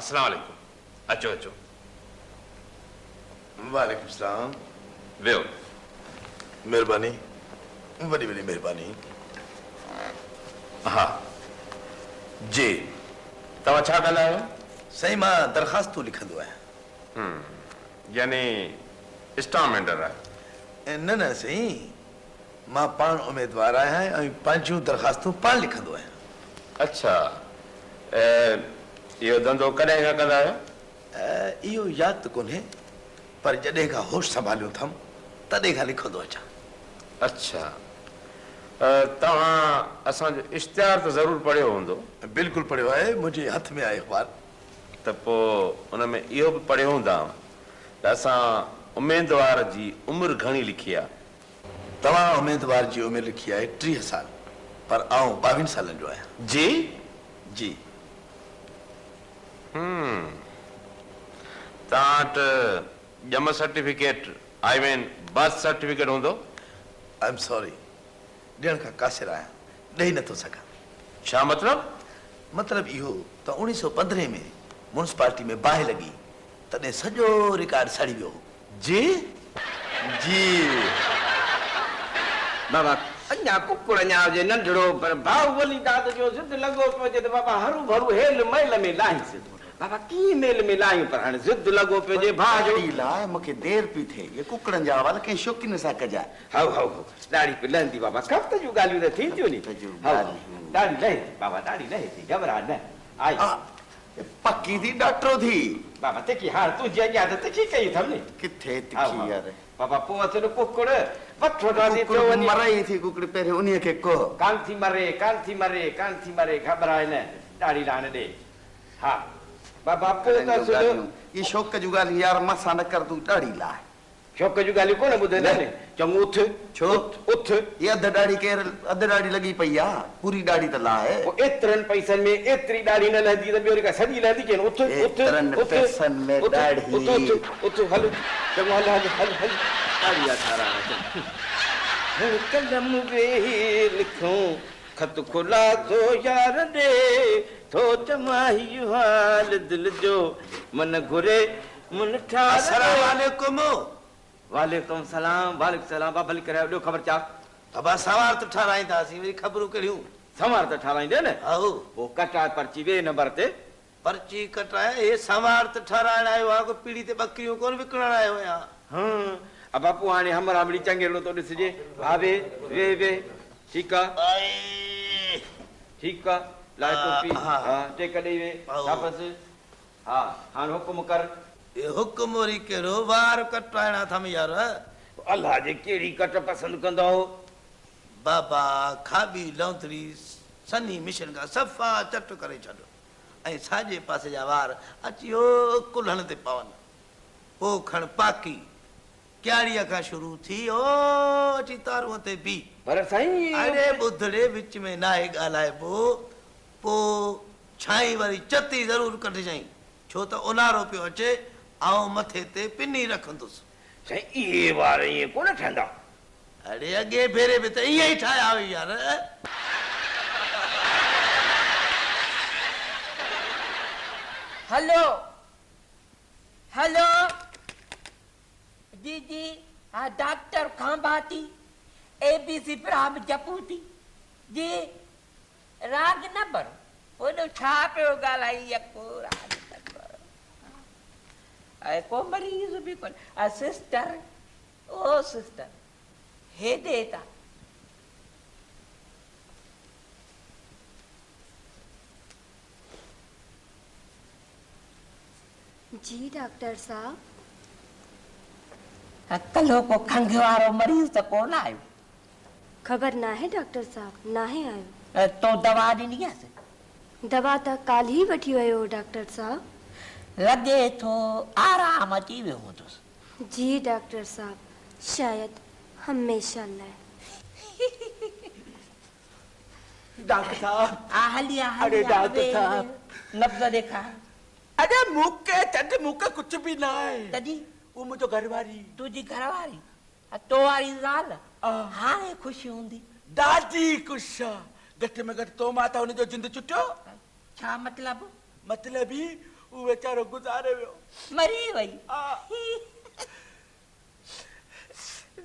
अस्सलाम वालेकुम। अचो अचो। वालेकुम सलाम। वियो। मेहरबानी, वॾी वॾी मेहरबानी। हाँ जी तव्हां छा कंदा आहियो? साईं, मां दरख़्वास्तूं लिखंदो आहियां। यानी स्टार मेंबर आहे? न न साईं, मां पाण उम्मीदवार आहियां ऐं पंहिंजूं दरख़्वास्तूं पाण लिखंदो आहियां। अच्छा, इहो धंधो कॾहिं खां कंदा आहियो? इहो यादि त कोन्हे, पर जॾहिं खां होश संभालियो अथमि तॾहिं खां लिखंदो अचां। अच्छा, तव्हां असांजो इश्तिहार त ज़रूरु पढ़ियो हूंदो? बिल्कुलु पढ़ियो आहे, मुंहिंजे हथ में आहे अख़बार। त पोइ उन में इहो बि पढ़ियो हूंदा त असां उमेदवार जी उमिरि घणी लिखी आहे? तव्हां उम्मीदवार जी उमिरि लिखी आहे 30 साल, पर आउं 22 सालनि जो आहियां। जी जी। तव्हां वटि ॼम certificate, I mean birth certificate हूंदो? आई एम सॉरी, ॾियण खां कासिर आहियां, ॾेई नथो सघां। छा मतिलब? मतिलब इहो त 1915 में म्युनिसिपालिटी में बाहि लॻी, तॾहिं सॼो रिकॉर्ड सड़ी वियो। जी जी। बाबा अञा कुकुड़ अञा हुजे नंढड़ो, पर बाहुबली दाद जो ज़िद लॻो पियो हुजे त बाबा हरू भरू हेल मेल में लाहींसि। बाबा कीअं मेल में लाहियूं, पर हाणे ज़िद लॻो पियो हुजे भाउ जो। लाइ मूंखे देर पई थिए, ये कुकड़नि जा हवाला कंहिं शौक़ीन सां कजां। हाउ हाउ हाउ, ॾाढी पई लहंदी बाबा, कफ़्त जूं ॻाल्हियूं त थींदियूं नी। ॾाढी लहे थी बाबा, ॾाढी लहे थी, घबरा न। आई पक्की थी डॉक्टरो थी बाबा, तिखी हाणे तुंहिंजी अॻियां त तिखी कई अथमि नी। किथे तिखी यार बाबा पोइ अचनि कुकुड़ वठो ॾाढी थियो वञे। मराई थी कुकड़ पहिरियों उन्हीअ खे को कान थी मरे, कान थी मरे, कान थी मरे, घबराए न, ॾाढी लान ॾे। हा बाबा पोइ त ये शौक़ जूं ॻाल्हियूं यार मसां न कर, तूं ॾाढी लाइ शौक़ जूं ॻाल्हियूं कोन ॿुधंदा आहिनि। चङो उथ छो उथ, ये अधु ॾाढी केर अधु ॾाढी लॻी पई आहे, पूरी ॾाढी त लाहे। पोइ एतिरनि पैसनि में एतिरी ॾाढी न लहंदी त ॿियो का सॼी लहंदी चइनि उथ उथ एतिरनि उथ पैसनि में उथ ॾाढी उथ उथ हल चङो हल हल हल हल ॾाढी अठारा कलम वेही लिखूं खत खुला तो यार ॾे थो चमाही हाल दिलि जो मन घुरे मन ठार। अस्सलाम वालेकुम। वालेकुम सलाम, वालेकुम सलाम। बाबा भली करे ॿियो ख़बर छा? बाबा सवार त ठाराईंदासीं, वरी ख़बरूं कहिड़ियूं? संवार त ठाराईंदे न। आहो, पोइ कटाए पर्ची ॿिए नंबर ते। पर्ची कटाए, हे सवार त ठाराइण आयो आहे, को पीढ़ी ते ॿकरियूं कोन विकिणण आयो आहियां। हाँ अब बापू हाणे हमरा बड़ी चंगेलो तो ॾिसजे। भावे वे वे ठीकु आहे, ठीकु आहे, लाइ टोपी हा टेक ॾेई वे वापसि। हा हाणे हुकुम कर। ये हुकुम वरी कहिड़ो? वार कटाइणा अथमि यार। अल्लाह जे कहिड़ी कट पसंदि कंदो हो? बाबा खाबी लौंतरी सनी मिशन खां सफ़ा चट करे छॾो ऐं साॼे पासे जा वार अची हो कुल्हण ते पवनि, पोइ खण पाकी क्यारीअ खां शुरू थी हो अची तारूअ ते बि। पर साईं अरे ॿुधड़े विच में नाहे ॻाल्हाइबो, पोइ छाई वरी चती ज़रूरु कढजांइ, छो त उन्हारो पियो अचे, आउं मथे ते पिनी रखंदुसि। साईं इहे वार ईअं कोन ठहंदा। अरे अॻे भेरे बि त ईअं ई ठाहिया हुई यार। हेलो हेलो जी जी, हाँ डॉक्टर खांबाती एबीसी प्राम जपूती जी। राग न भरो, ओॾो छा पियो ॻाल्हाई यको राग न भरो। ऐं को मरीज़ बि कोन। सिस्टर ओ सिस्टर हेॾे था। जी डॉक्टर साहब। कल्ह को खंघ वारो मरीज़ त कोन आयो? खबर ना है डॉक्टर साहब, ना है आयो। तो दवा ॾिनी आहे? दवा त काल ही वठी वियो डॉक्टर साहब। लॻे थो आराम अची वियो हूंदुसि। जी डॉक्टर साहब, शायद हमेशा लाइ। डॉक्टर साहब हलिया अरे डॉक्टर साहब नब्ज़ देखा। अरे मुके तद मुके कुछ भी ना है। तॾहिं वो मुझे घरवारी तुझी घरवारी तो वारी ज़ाल हाणे ख़ुशी हूंदी। दादी कुशा घट में घट तो माता उन जो जिंद छुटियो। छा मतलब? मतलब ही वो बेचारो गुज़ारे वियो मरी वई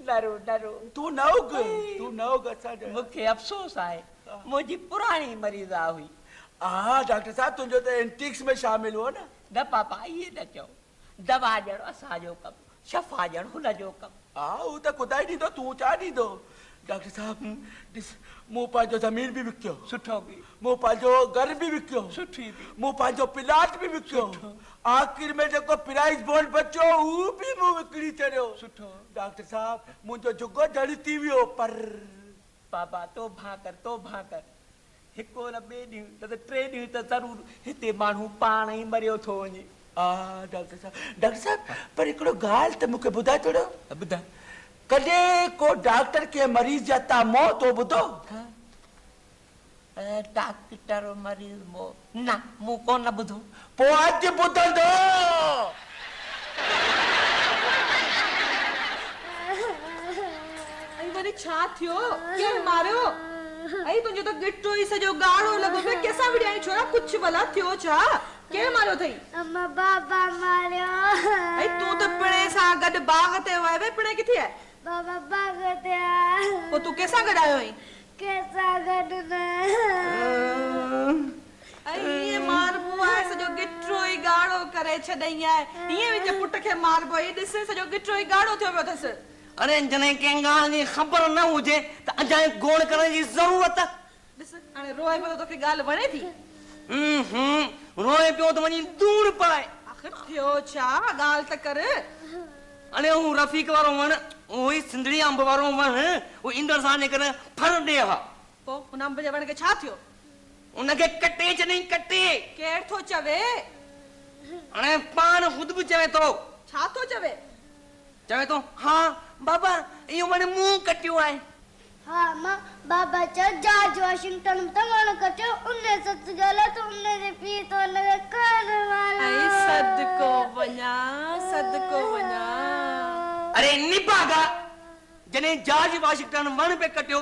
डरो डरो तू न उग असांजो मूंखे अफ़सोस आहे मुंहिंजी पुराणी मरीज़ा हुई हा डॉक्टर साहब तुंहिंजो त एंटिक्स में शामिल हो न न पापा इहे न चओ दवा ॾियणु असांजो कमु शफ़ा ॾियणु हुनजो कमु हा हू त ख़ुदा ई ॾींदो तूं छा ॾींदो डॉक्टर साहब ॾिस मूं पंहिंजो ज़मीन बि विकियो सुठो बि मूं पंहिंजो घर बि विकियो सुठी बि मूं पंहिंजो प्लाट बि विकियो आख़िर में जेको प्राइज बॉन्ड बचियो उहो बि मूं विकिणी छॾियो सुठो डॉक्टर साहब मुंहिंजो जुगो जड़ी थी वियो पर पापा तोबा कर हिकु न ॿिए ॾींहुं न त टे ॾींहं त ज़रूरु हिते माण्हू पाण ई मरियो थो वञे हा डॉक्टर साहब पर हिकिड़ो ॻाल्हि त मूंखे ॿुधाए थोरो ॿुधाए कॾहिं को डॉक्टर के मरीज जा तव्हां मोह तो ॿुधो डॉक्टर मरीज़ मो न मूं कोन ॿुधो पोइ अॼु ॿुधंदो वरी छा थियो केर मारियो ऐं तुंहिंजो त गिटो ई सॼो गाढ़ो लॻो पियो कंहिंसां विड़ाई छोरा कुझु भला थियो छा केर मारियो अथई अम्मा बाबा मारियो ऐं तूं त पिणे सां गॾु बाग ते वए वे पिणे किथे आहे बाबा बाग ते आहे पोइ तूं कंहिंसां गॾु आयो आहीं कंहिंसां गॾु न ऐं ईअं मारबो आहे सॼो गिटो ई गाढ़ो करे छॾई आहे ईअं विच पुट खे मारबो आहे ॾिस सॼो गिटो ई गाढ़ो थियो पियो अथसि अरे जॾहिं कंहिं ॻाल्हि जी ख़बर न हुजे त अजाए गोड़ करण जी ज़रूरत ॾिस हाणे रोए पियो तोखे ॻाल्हि वणे थी रोए पियो त वञी दूर पाए आख़िर थियो छा ॻाल्हि त कर अरे हू रफ़ीक वारो वण उहो ई सिंधड़ी अंब वारो वण उहो ईंदड़ सां करे फर ॾे हा पोइ हुन अंब जे वण खे छा थियो उनखे कटे छॾई कटे केर थो चवे हाणे पाण ख़ुदि बि चवे थो छा थो चवे हा बाबा इहो वण मूं कटियो आहे हा मां बाबा चयो जॉर्ज वॉशिंगटन त वण कटियो उन सच ॻाल्हि त उन जे पीउ तो हुनखे खाइण वारो ऐं सदको वञा अरे निभागा जॾहिं जॉर्ज वॉशिंगटन वण पे कटियो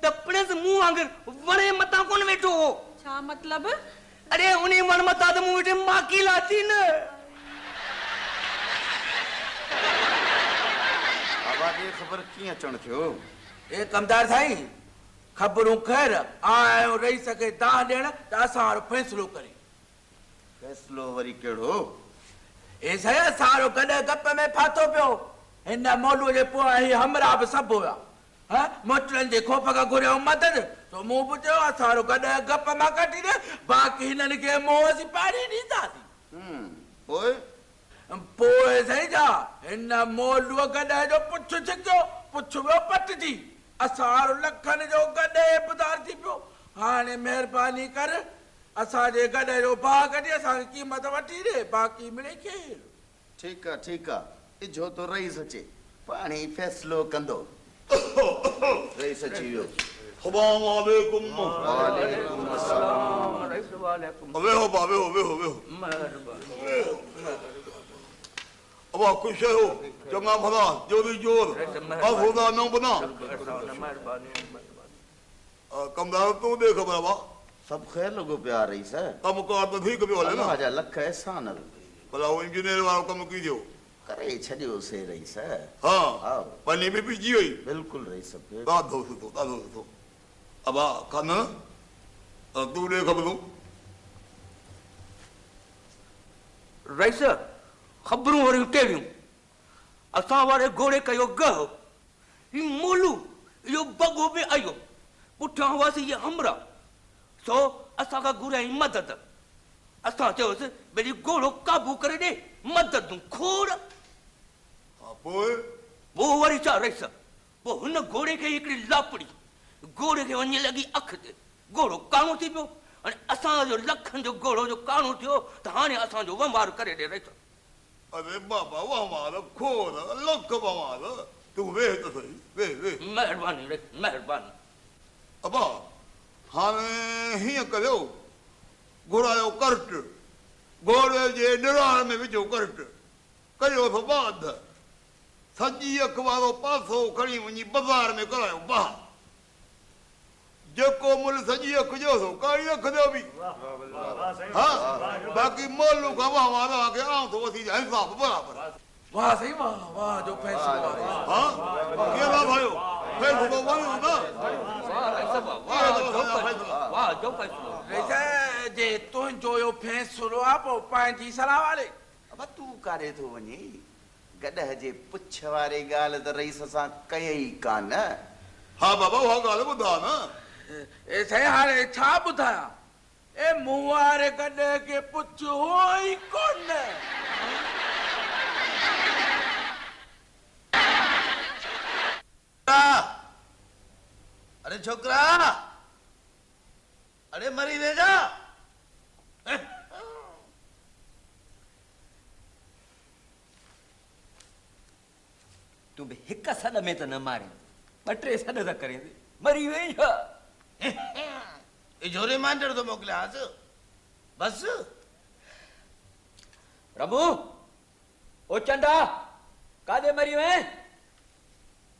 त प्रिंस मूं वांगुरु वणे मथां कोन वेठो हो छा मतलब अरे उन वण मथां त मूं वेठे माकी लाथी न बाबा ख़बर कीअं अचण थियो ए कमदार साईं ख़बरूं ख़ैर आयो रही सघे तव्हां ॾियण त असां वारो फ़ैसिलो करे फ़ैसिलो वरी कहिड़ो ए साईं असां वारो कॾहिं गप में फाथो पियो हिन मौलूअ जे पोयां ही हमरा बि सभु हुया हा मोटरनि जे खोफ खां घुरियऊं मदद तो मूं बि चयो असां वारो कॾहिं गप मां कढी ॾे बाक़ी हिननि खे मोह असीं पाणी ॾींदासीं पोइ साईं छा हिन मौलूअ गॾे जो पुछ छिकियो पुछ वियो पटिजी असां वारो लखनि जो गॾे बुधार थी पियो हाणे महिरबानी कर असांजे गॾे जो भाउ कढी असांखे क़ीमत वठी ॾे बाक़ी मिले केरु ठीकु आहे इजो तो रईस अचे पाणी फ़ैसिलो कंदो रईस अची वियो अस्सलाम वालेकुम वालेकुम अस्सलाम वेहो अब खुश हो चंगा भला जोरी जोर अब खुदा न बना कमदार तू देख बाबा सब ख़ैर लॻो पिया रईस कम कार तो ठीक पियो हले अल्लाह ना जा लख एहसान भला वो इंजीनियर वारो कम की दियो करे छॾियोसीं रईस हां पनी भी पीजी हुई बिल्कुल रईस दादो सुठो अब खान तू देख खबरू रईस ख़बरूं वरी टेड़ियूं असां वारे घोड़े कयो गह ही मोलू इहो बगो बि आयो पुठियां हुआसीं इहे हमरा सो असां खां घुराई मदद असां चयोसि भई घोड़ो काबू करे ॾे मदद खोड़ पोइ वरी छा रईस पोइ हुन घोड़े खे हिकिड़ी लापड़ी घोड़े खे वञी लॻी अखि ते घोड़ो काणो थी पियो हाणे असांजो लखनि जो घोड़ो जो काणो थियो त हाणे असांजो वंवार करे ॾे रईस अरे बाबा वहां खोर लख वहां तू वे तो सही वे महिरबानी रे महिरबानी अबा हाणे हीअं करियो घुरायो कर्ट घोड़े जे निराण में विझो कर्ट करियो बाध सॼी अख वारो पासो खणी वञी बाज़ार में करायो बाह जेको मुल सजी अख जो सो काली अख जो भी हाँ बाकी मोलू का वाला के आऊं तो वसी जाए साफ बराबर वाह सही वाह जो फैसलो हाँ केड़ा भायो फैसलो वालो ना वाह जो फैसलो रईसा जे तुंहिंजो यो फैसलो आहे पोइ पंहिंजी सलाह वारे अब तू कारे थो वञे गॾह जे पुछ वारी ॻाल्हि त रईस सां कयई कान हाँ बाबा वो गाल बुधा ना ए साईं हाणे छा ॿुधायां ए मूं वारे गॾह खे पुछ हो ई कोन अरे छोकरा अरे मरी वेजा तूं बि हिक सॾ में त न मारे ॿ टे सॾ त करे मरी वई छा इजो रिमाइंडर तो मोकिलियांस बस प्रभु ओ चंदा कादे मरी वे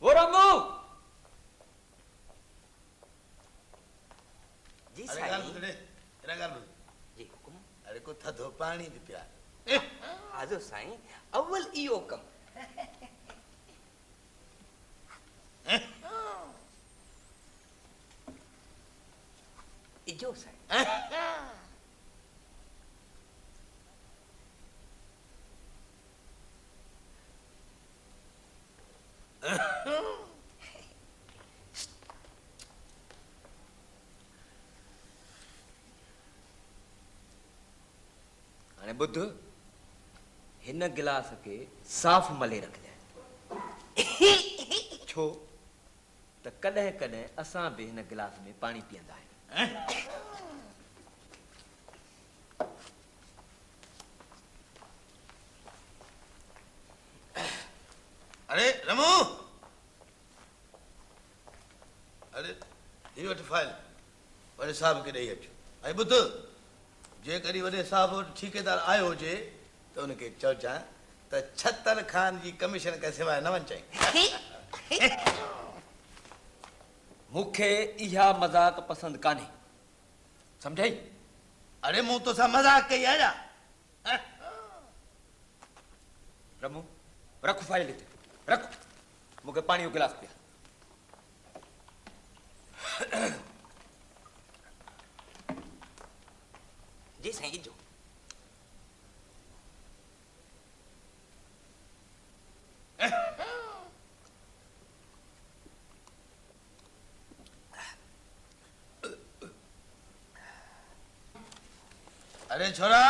वो रंगू जी अरे गाल साईं बुधड़े तेरा गाल बुध जी हुकुम अरे को थधो पानी भी पिया आजो साईं अव्वल इहो कम इजो साईं हाणे ॿुध हिन गिलास खे साफ़ मले रखजांइ छो त कॾहिं कॾहिं असां बि हिन गिलास में पाणी पीअंदा आहियूं अरे रमू अरे ये वठ फाइल वॾे साहब खे ॾेई अचो ऐं ॿुध जे कॾहिं वॾे साहब वटि ठेकेदार आयो हुजे त उनखे चइजां त छतर खान जी कमीशन खां सवाइ न वञ मूंखे इहा मज़ाक पसंदि कान्हे सम्झाई अरे मूं तोसां मज़ाक कई आहे छा रमू रख फाइल हिते रख मूंखे पाणी जो गिलास पिया जी साईं जो अरे छोरा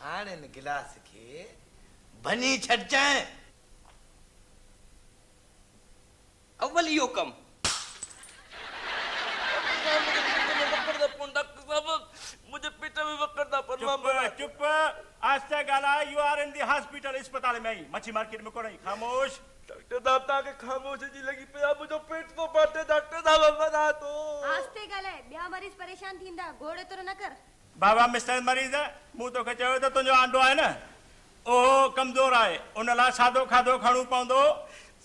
हाणे हिन गिलास खे भञी छॾजांइ अव्वल इहो कम मुझे पेट में वकरदा चुप आस्ते गाला you are in the hospital अस्पताल में ही मच्छी मार्केट में कोई खामोश डॉक्टर साहब ताके खामोश जी लगी पे मुझे पेट तो बाटे डॉक्टर साहब बता तो आस्ते गाले ॿिया मरीज परेशान थींदा घोड़े तुर न कर बाबा मिस्टर मरीज मूं तोखे चयो त तुंहिंजो आंडो आहे न ओहो कमज़ोर आहे उन लाइ सादो खाधो खणणो पवंदो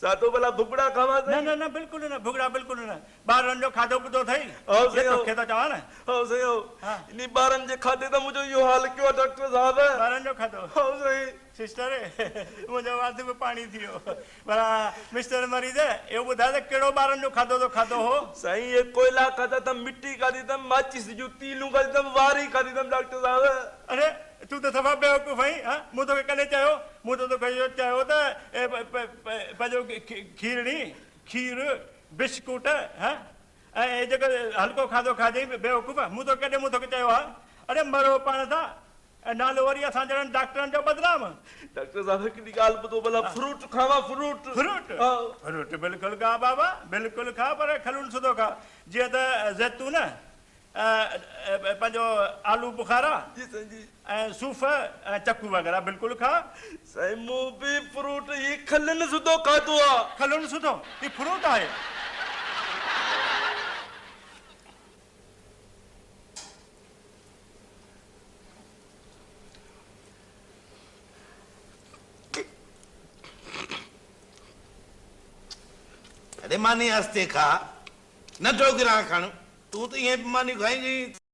सातो भला भुगड़ा खावा न बिल्कुलु न भुगड़ा बिल्कुलु न ॿारनि जो खाधो पीतो अथई तोखे त चवां न हां सही हो हाँ। इन बारन जे खाते त मुझे यो हाल क्यों डॉक्टर साहब ॿारनि जो खाधो हां सही सिस्टर मुंहिंजो वात में पाणी थी वियो भला मिस्टर मरीज इहो ॿुधाए त कहिड़ो ॿारनि जो खाधो तो खाधो हो सही ये कोयला खादा था मिट्टी खादी था माचिस जो तीलू खादी था वारी खादी था डॉक्टर साहब अरे तू तो सफ़ा बेवकूफ़ आहीं हा मूं तोखे कॾहिं चयो मूं तो तोखे इहो चयो त पंहिंजो खीरणी खीर बिस्कुट हा ऐं जेको हल्को खाधो खाधई बेवकूफ़ मूं तो कॾहिं मूं तोखे चयो आहे अरे मरो पाण सां ऐं नालो वरी असां ॼणनि डॉक्टरनि जो बदनाम डॉक्टर साहब हिकिड़ी ॻाल्हि ॿुधो भला फ्रूट खावा फ्रूट फ्रूट फ्रूट बिल्कुलु खा बाबा बिल्कुलु खा पर खलून सुधो खा जीअं त ज़ैतून पंहिंजो आलू बुखारा जी सही जी ऐं सूफ़ ऐं चकू वग़ैरह बिल्कुलु खा सही मूं बि फ्रूट ही खलन सुधो खाधो आहे खलून सुधो ही फ्रूट आहे अरे माने आस्ते खा नथो गिरां खण तूं त ईअं मानी खाईंदी